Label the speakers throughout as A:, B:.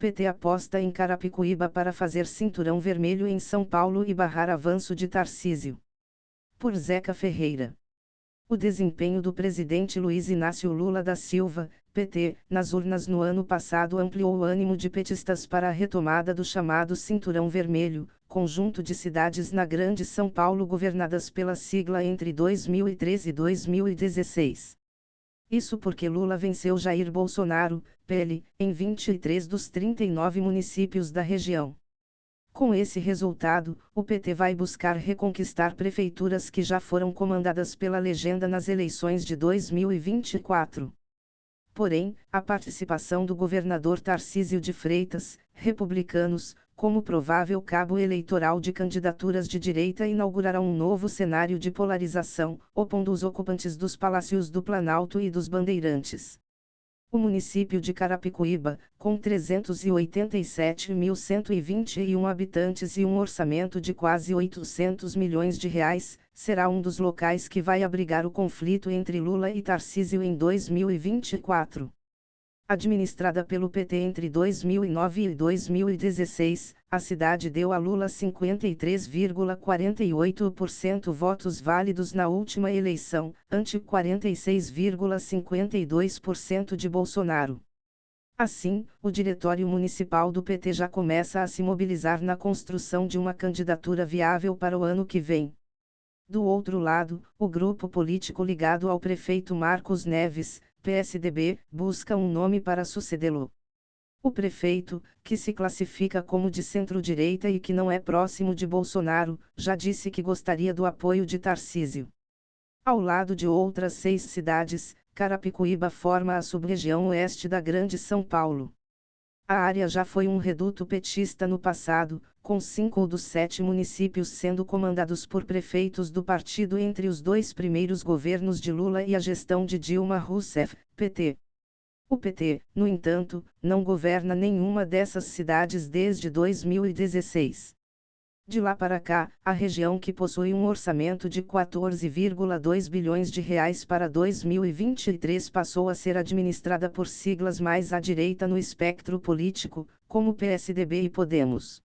A: PT aposta em Carapicuíba para fazer cinturão vermelho em São Paulo e barrar avanço de Tarcísio. Por Zeca Ferreira. O desempenho do presidente Luiz Inácio Lula da Silva, PT, nas urnas no ano passado ampliou o ânimo de petistas para a retomada do chamado Cinturão Vermelho, conjunto de cidades na Grande São Paulo governadas pela sigla entre 2013 e 2016. Isso porque Lula venceu Jair Bolsonaro, PL, em 23 dos 39 municípios da região. Com esse resultado, o PT vai buscar reconquistar prefeituras que já foram comandadas pela legenda nas eleições de 2024. Porém, a participação do governador Tarcísio de Freitas, republicanos, como provável cabo eleitoral de candidaturas de direita inaugurará um novo cenário de polarização, opondo os ocupantes dos Palácios do Planalto e dos Bandeirantes. O município de Carapicuíba, com 387.121 habitantes e um orçamento de quase R$ 800 milhões, será um dos locais que vai abrigar o conflito entre Lula e Tarcísio em 2024. Administrada pelo PT entre 2009 e 2016, a cidade deu a Lula 53,48% votos válidos na última eleição, ante 46,52% de Bolsonaro. Assim, o Diretório Municipal do PT já começa a se mobilizar na construção de uma candidatura viável para o ano que vem. Do outro lado, o grupo político ligado ao prefeito Marcos Neves, PSDB, busca um nome para sucedê-lo. O prefeito, que se classifica como de centro-direita e que não é próximo de Bolsonaro, já disse que gostaria do apoio de Tarcísio. Ao lado de outras 6 cidades, Carapicuíba forma a sub-região oeste da Grande São Paulo. A área já foi um reduto petista no passado, com 5 dos 7 municípios sendo comandados por prefeitos do partido entre os 2 primeiros governos de Lula e a gestão de Dilma Rousseff, PT. O PT, no entanto, não governa nenhuma dessas cidades desde 2016. De lá para cá, a região que possui um orçamento de R$ 14,2 bilhões para 2023 passou a ser administrada por siglas mais à direita no espectro político, como PSDB e Podemos.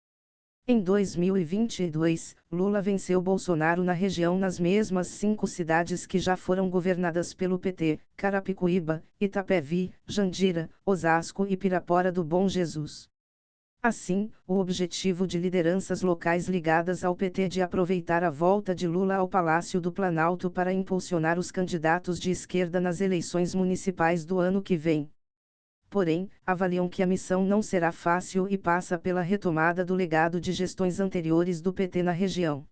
A: Em 2022, Lula venceu Bolsonaro na região nas mesmas 5 cidades que já foram governadas pelo PT: Carapicuíba, Itapevi, Jandira, Osasco e Pirapora do Bom Jesus. Assim, o objetivo de lideranças locais ligadas ao PT de aproveitar a volta de Lula ao Palácio do Planalto para impulsionar os candidatos de esquerda nas eleições municipais do ano que vem. Porém, avaliam que a missão não será fácil e passa pela retomada do legado de gestões anteriores do PT na região.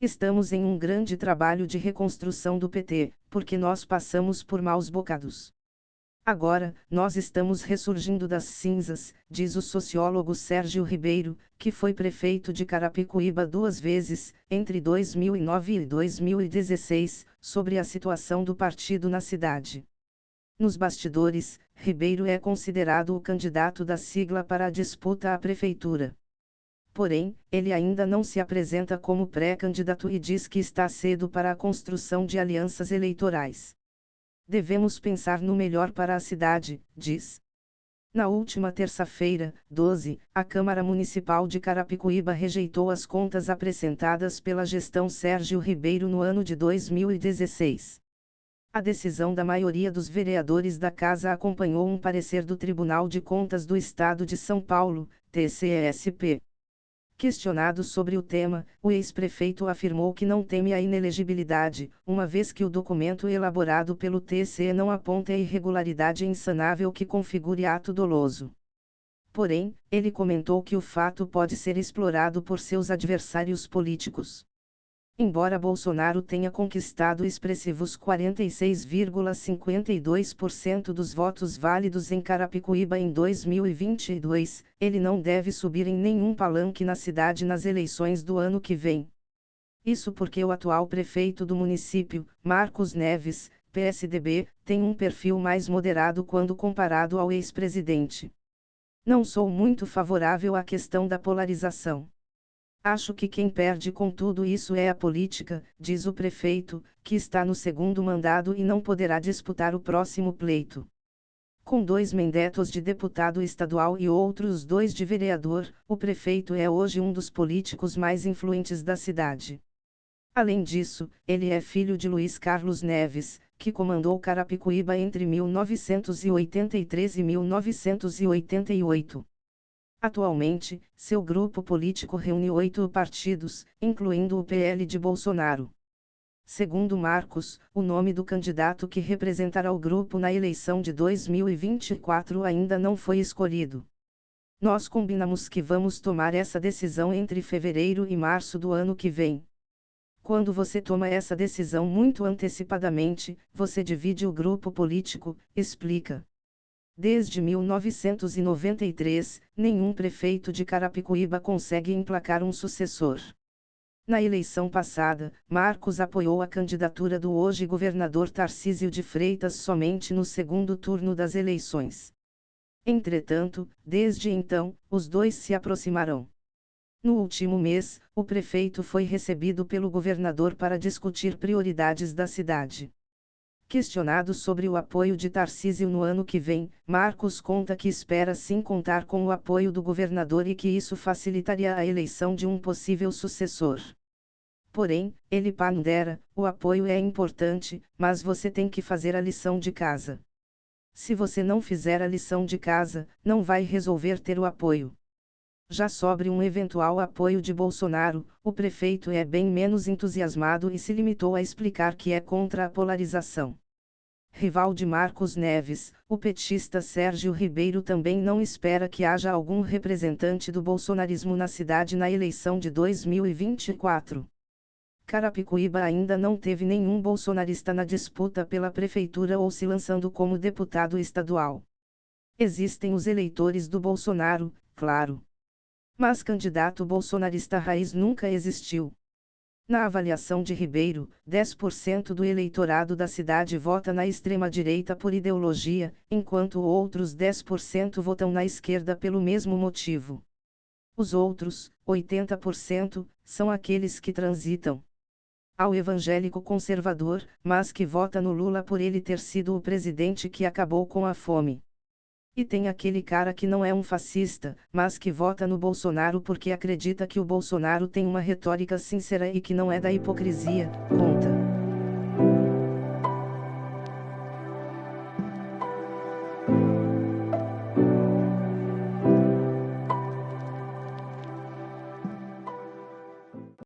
A: Estamos em um grande trabalho de reconstrução do PT, porque nós passamos por maus bocados. Agora, nós estamos ressurgindo das cinzas, diz o sociólogo Sérgio Ribeiro, que foi prefeito de Carapicuíba 2 vezes, entre 2009 e 2016, sobre a situação do partido na cidade. Nos bastidores, Ribeiro é considerado o candidato da sigla para a disputa à prefeitura. Porém, ele ainda não se apresenta como pré-candidato e diz que está cedo para a construção de alianças eleitorais. Devemos pensar no melhor para a cidade, diz. Na última terça-feira, 12, a Câmara Municipal de Carapicuíba rejeitou as contas apresentadas pela gestão Sérgio Ribeiro no ano de 2016. A decisão da maioria dos vereadores da casa acompanhou um parecer do Tribunal de Contas do Estado de São Paulo, TCE-SP. Questionado sobre o tema, o ex-prefeito afirmou que não teme a inelegibilidade, uma vez que o documento elaborado pelo TCE não aponta a irregularidade insanável que configure ato doloso. Porém, ele comentou que o fato pode ser explorado por seus adversários políticos. Embora Bolsonaro tenha conquistado expressivos 46,52% dos votos válidos em Carapicuíba em 2022, ele não deve subir em nenhum palanque na cidade nas eleições do ano que vem. Isso porque o atual prefeito do município, Marcos Neves, PSDB, tem um perfil mais moderado quando comparado ao ex-presidente. Não sou muito favorável à questão da polarização. Acho que quem perde com tudo isso é a política, diz o prefeito, que está no segundo mandado e não poderá disputar o próximo pleito. Com 2 mandatos de deputado estadual e outros 2 de vereador, o prefeito é hoje um dos políticos mais influentes da cidade. Além disso, ele é filho de Luiz Carlos Neves, que comandou Carapicuíba entre 1983 e 1988. Atualmente, seu grupo político reúne 8 partidos, incluindo o PL de Bolsonaro. Segundo Marcos, o nome do candidato que representará o grupo na eleição de 2024 ainda não foi escolhido. Nós combinamos que vamos tomar essa decisão entre fevereiro e março do ano que vem. Quando você toma essa decisão muito antecipadamente, você divide o grupo político, explica. Desde 1993, nenhum prefeito de Carapicuíba consegue emplacar um sucessor. Na eleição passada, Marcos apoiou a candidatura do hoje governador Tarcísio de Freitas somente no segundo turno das eleições. Entretanto, desde então, os dois se aproximarão. No último mês, o prefeito foi recebido pelo governador para discutir prioridades da cidade. Questionado sobre o apoio de Tarcísio no ano que vem, Marcos conta que espera sim contar com o apoio do governador e que isso facilitaria a eleição de um possível sucessor. Porém, ele pondera, o apoio é importante, mas você tem que fazer a lição de casa. Se você não fizer a lição de casa, não vai resolver ter o apoio. Já sobre um eventual apoio de Bolsonaro, o prefeito é bem menos entusiasmado e se limitou a explicar que é contra a polarização. Rival de Marcos Neves, o petista Sérgio Ribeiro também não espera que haja algum representante do bolsonarismo na cidade na eleição de 2024. Carapicuíba ainda não teve nenhum bolsonarista na disputa pela prefeitura ou se lançando como deputado estadual. Existem os eleitores do Bolsonaro, claro. Mas candidato bolsonarista raiz nunca existiu. Na avaliação de Ribeiro, 10% do eleitorado da cidade vota na extrema-direita por ideologia, enquanto outros 10% votam na esquerda pelo mesmo motivo. Os outros, 80%, são aqueles que transitam ao evangélico conservador, mas que vota no Lula por ele ter sido o presidente que acabou com a fome. E tem aquele cara que não é um fascista, mas que vota no Bolsonaro porque acredita que o Bolsonaro tem uma retórica sincera e que não é da hipocrisia, conta.